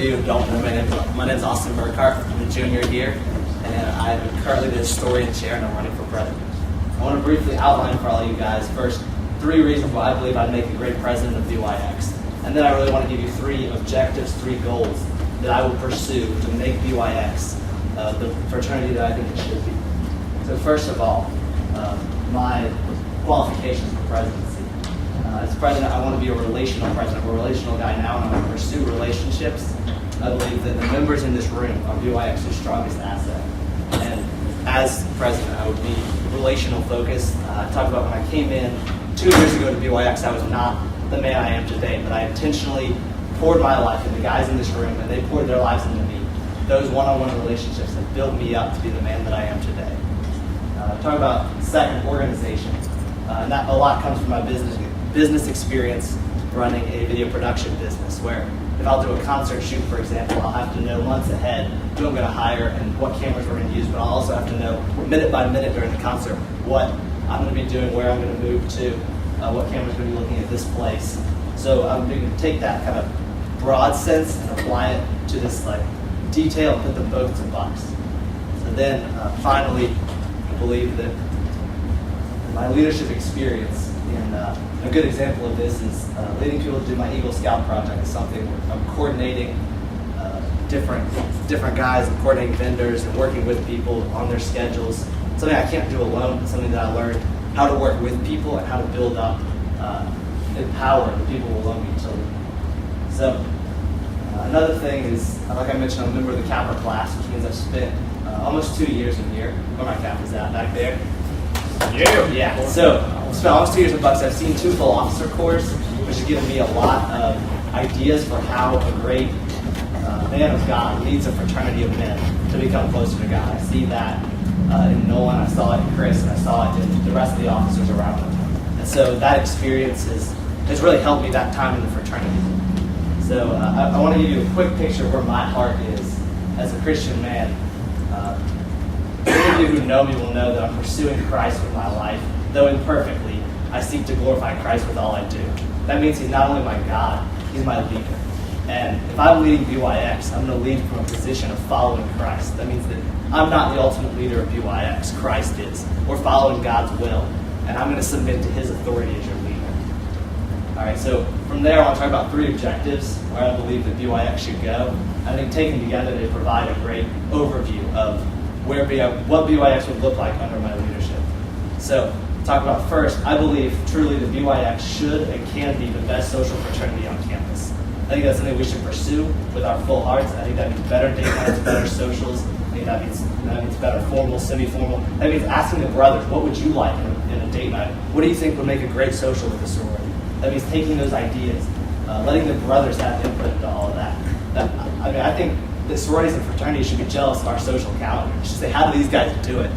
you who don't know, my name's Austin Burkhart. I'm a junior here, and I'm currently the historian chair, and I'm running for president. I want to briefly outline for all of you guys first 3 reasons why I believe I'd make a great president of BYX. And then I really want to give you 3 objectives, 3 goals that I will pursue to make BYX the fraternity that I think it should be. So first of all, my qualifications for presidency. As president, I want to be a relational president. I'm a relational guy now, and I want to pursue relationships. I believe that the members in this room are BYX's strongest asset. And as president, I would be relational focused. I talked about when I came in 2 years ago to BYX, I was not the man I am today, but I intentionally poured my life into guys in this room, and they poured their lives into me. Those one-on-one relationships have built me up to be the man that I am today. Talk about second, organization. And that a lot comes from my business experience running a video production business, where if I'll do a concert shoot, for example, I'll have to know months ahead who I'm going to hire and what cameras we're going to use, but I'll also have to know minute by minute during the concert what I'm going to be doing, where I'm going to move to, what camera's going to be looking at this place. So I'm going to take that kind of broad sense and apply it to this detail and put them both in a box. So then finally, I believe that my leadership experience, and a good example of this is leading people to do my Eagle Scout project is something where I'm coordinating different guys and coordinating vendors and working with people on their schedules. Something I can't do alone, but something that I learned how to work with people and how to build up, empower the people below me to lead. So another thing is, like I mentioned, I'm a member of the Capper class, which means I've spent almost 2 years in here. Where my cap is at, back there. Yeah. So I spent almost 2 years in Bucks. I've seen 2 full officer corps, which has given me a lot of ideas for how a great man of God leads a fraternity of men to become closer to God. I see that in Nolan, I saw it in Chris, and I saw it in the rest of the officers around him. And so that experience has really helped me that time in the fraternity. So I want to give you a quick picture of where my heart is as a Christian man. Many of you who know me will know that I'm pursuing Christ with my life. Though imperfectly, I seek to glorify Christ with all I do. That means he's not only my God, he's my leader. And if I'm leading BYX, I'm going to lead from a position of following Christ. That means that I'm not the ultimate leader of BYX, Christ is. We're following God's will, and I'm going to submit to his authority as your leader. All right, so from there, I want to talk about 3 objectives where I believe that BYX should go. I think taken together, they provide a great overview of what BYX would look like under my leadership. So, talk about first, I believe truly that BYX should and can be the best social fraternity on campus. I think that's something we should pursue with our full hearts. I think that means better date nights, better socials. I think that means better formal, semi-formal. That means asking the brothers, what would you like in a date night? What do you think would make a great social with the sorority? That means taking those ideas, letting the brothers have input into all of that. I think the sororities and fraternities should be jealous of our social calendar. They should say, how do these guys do it?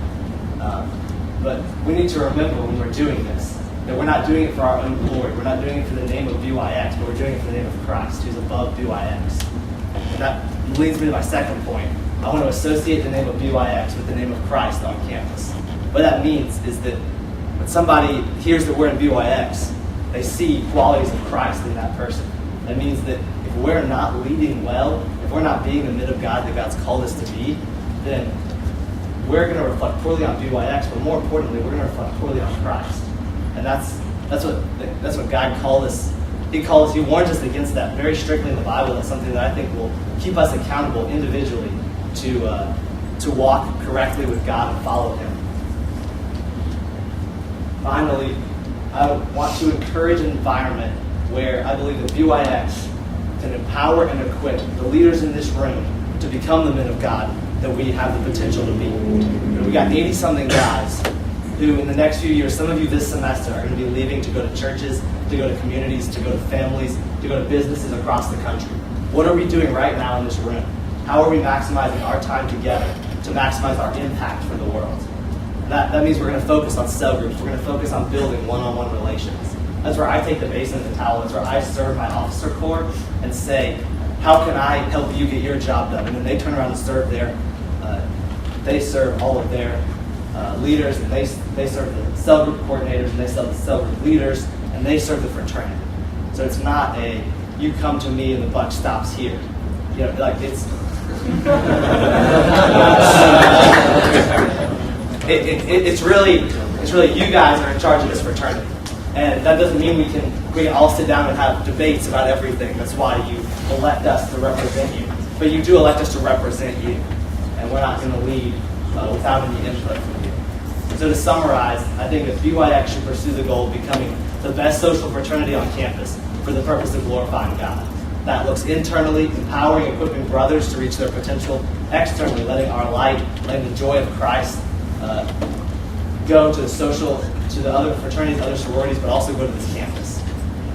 But we need to remember when we're doing this, that we're not doing it for our own glory. We're not doing it for the name of BYX, but we're doing it for the name of Christ, who's above BYX. And that leads me to my second point. I want to associate the name of BYX with the name of Christ on campus. What that means is that when somebody hears that we're in BYX, they see qualities of Christ in that person. That means that if we're not leading well, if we're not being the men of God that God's called us to be, then we're going to reflect poorly on BYX, but more importantly, we're going to reflect poorly on Christ. And that's what God called us. He warns us against that very strictly in the Bible. That's something that I think will keep us accountable individually to walk correctly with God and follow him. Finally, I want to encourage an environment where I believe that BYX can empower and equip the leaders in this room to become the men of God that we have the potential to be. We got 80-something guys who in the next few years, some of you this semester are going to be leaving to go to churches, to go to communities, to go to families, to go to businesses across the country. What are we doing right now in this room? How are we maximizing our time together to maximize our impact for the world? That means we're going to focus on cell groups. We're going to focus on building one-on-one relations. That's where I take the basin and the towel. That's where I serve my officer corps and say, how can I help you get your job done? And then they turn around and serve they serve all of their leaders, and they serve the cell group coordinators, and they serve the cell group leaders, and they serve the fraternity. So it's not you come to me and the buck stops here. like it's really you guys are in charge of this fraternity, and that doesn't mean we can all sit down and have debates about everything. That's why you elect us to represent you, but you do elect us to represent you, and we're not going to lead without any input from you. So to summarize, I think that BYX should pursue the goal of becoming the best social fraternity on campus for the purpose of glorifying God. That looks internally, empowering, equipping brothers to reach their potential, externally, letting our light, letting the joy of Christ go to the other fraternities, other sororities, but also go to this campus.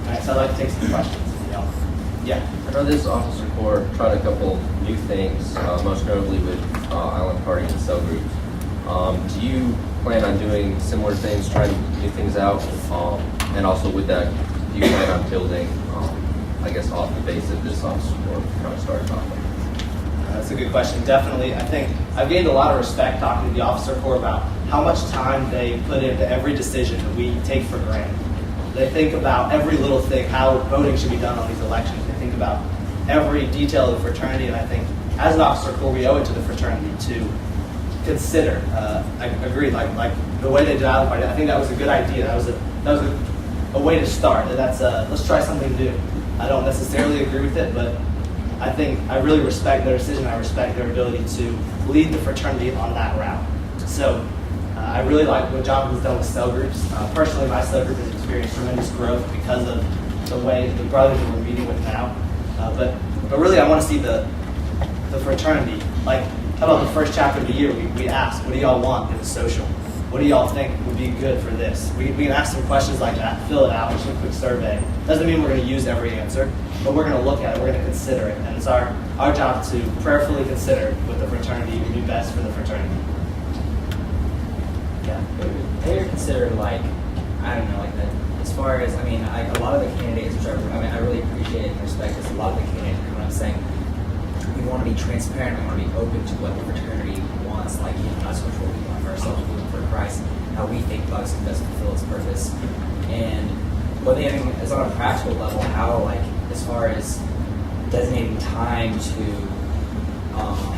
All right, so I'd like to take some questions. Yeah. I know this officer corps tried a couple new things, most notably with island party and cell groups. Do you plan on doing similar things, trying new things out? And also with that, do you plan on building, off the base of this officer corps kind of started off with? That's a good question. Definitely. I think I've gained a lot of respect talking to the officer corps about how much time they put into every decision that we take for granted. They think about every little thing, how voting should be done on these elections. They think about every detail of the fraternity, and I think as an officer corps, we owe it to the fraternity to consider. I agree, like the way they did Island Party. I think that was a good idea. That was a way to start. That's let's try something new. I don't necessarily agree with it, but I think I really respect their decision. I respect their ability to lead the fraternity on that route. So I really like what Jonathan's done with cell groups. Personally, my cell group has experienced tremendous growth because of the way the brothers that we're meeting with now. But really, I want to see the fraternity. Like, how about the first chapter of the year? We asked, what do y'all want in the social? What do y'all think would be good for this? We can ask some questions like that, fill it out, just a quick survey. Doesn't mean we're going to use every answer, but we're going to look at it, we're going to consider it. And it's our job to prayerfully consider what the fraternity would be best for the fraternity. Yeah. Have you considered, as far as, a lot of the candidates, which I really appreciate and respect, is a lot of the candidates are coming up saying, we want to be transparent, we want to be open to what the fraternity wants, us, which what we want for ourselves, we want for Christ, how we think BYX can best fulfill its purpose. And what they is on a practical level, how, as far as designating time to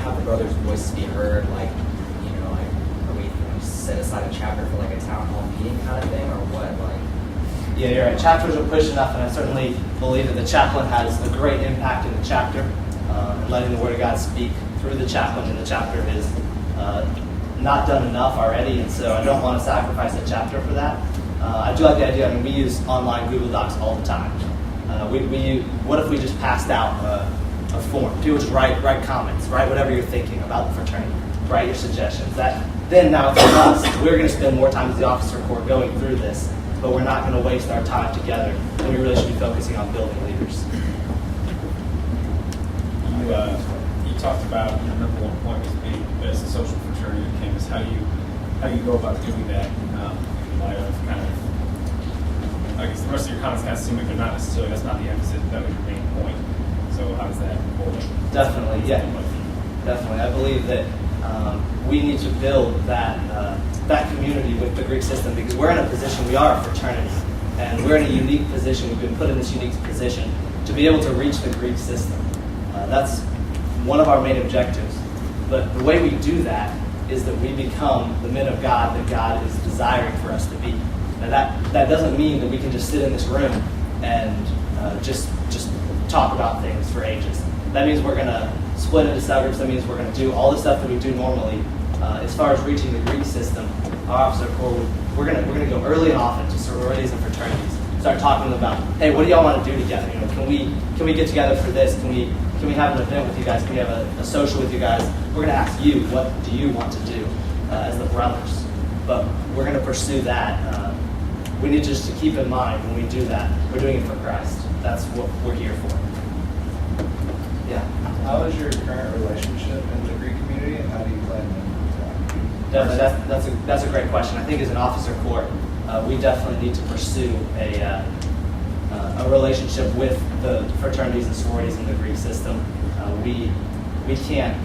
have the brothers' voices be heard, are we going to set aside a chapter for a town hall meeting kind of thing, or what? Yeah, you're right. Chapters are pushed enough, and I certainly believe that the chaplain has a great impact in the chapter, and letting the Word of God speak through the chaplain in the chapter is not done enough already, and so I don't want to sacrifice a chapter for that. I do like the idea. We use online Google Docs all the time. What if we just passed out a form? People just write comments, write whatever you're thinking about the fraternity, write your suggestions. Then now it's on us. We're going to spend more time as the officer corps going through this, but we're not going to waste our time together, and we really should be focusing on building leaders. You talked about your number one point was being the best social fraternity on campus. How you go about doing that in light of kind of, I guess the rest of your comments kind of seem like they're not necessarily, that's not the emphasis, that was your main point. So how does that hold? Definitely, yeah. Definitely. I believe that we need to build that community with the Greek system, because we're in a position, we are a fraternity, and we're in a unique position, we've been put in this unique position to be able to reach the Greek system. That's one of our main objectives. But the way we do that is that we become the men of God that God is desiring for us to be. Now that doesn't mean that we can just sit in this room and just talk about things for ages. That means we're going to split into subgroups. That means we're going to do all the stuff that we do normally. As far as reaching the Greek system, our officer corps, we're going to go early and often to sororities and fraternities. Start talking about, hey, what do y'all want to do together? Can we get together for this? Can we have an event with you guys? Can we have a social with you guys? We're going to ask you, what do you want to do as the brothers? But we're going to pursue that. We need just to keep in mind when we do that, we're doing it for Christ. That's what we're here for. Yeah. How is your current relationship in the Greek community, and how do you plan to improve that? Definitely, that's a great question. I think as an officer corps, we definitely need to pursue a relationship with the fraternities and sororities in the Greek system. We can't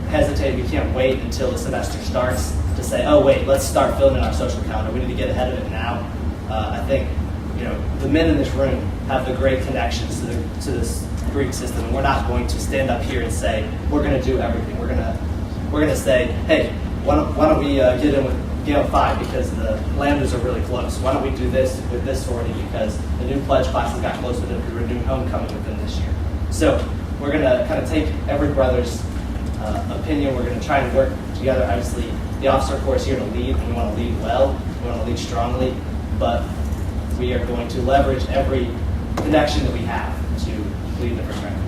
hesitate. We can't wait until the semester starts to say, oh wait, let's start filling in our social calendar. We need to get ahead of it now. I think the men in this room have the great connections to this Greek system, and we're not going to stand up here and say we're going to do everything. We're going to say, hey, why don't we get in with Gale 5 because the lambdas are really close? Why don't we do this with this sorority because the new pledge classes got close with it because we're doing homecoming with them this year. So we're going to kind of take every brother's opinion. We're going to try and work together. Obviously, the officer corps is here to lead, and we want to lead well. We want to lead strongly, but we are going to leverage every connection that we have to lead the fraternity.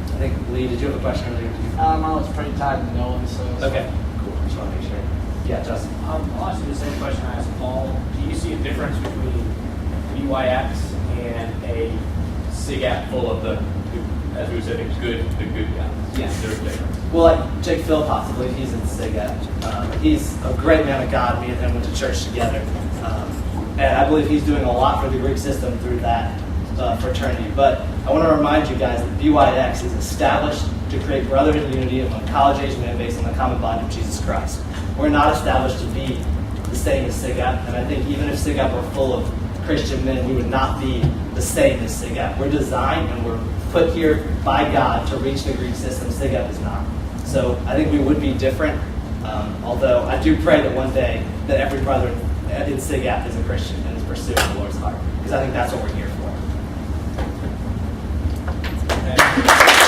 I think, Lee, did you have a question earlier? I was pretty tired of knowing, so. Okay, cool. Just want to make sure. Yeah, Justin. I'll ask you the same question I asked Paul. Do you see a difference between BYX and a SIGAP full of the, as we said, the good guys? Yes. There's a difference. Well, like Jake Philpott, I believe he's in SIGAP. He's a great man of God. Me and him went to church together. And I believe he's doing a lot for the Greek system through that fraternity. But I want to remind you guys that BYX is established to create brotherhood and unity among college-age men based on the common bond of Jesus Christ. We're not established to be the same as SIGAP, and I think even if SIGAP were full of Christian men, we would not be the same as SIGAP. We're designed and we're put here by God to reach the Greek system. SIGAP is not. So I think we would be different, although I do pray that one day that every brother in SIGAP is a Christian and is pursuing the Lord's heart, because I think that's what we're here for. Okay.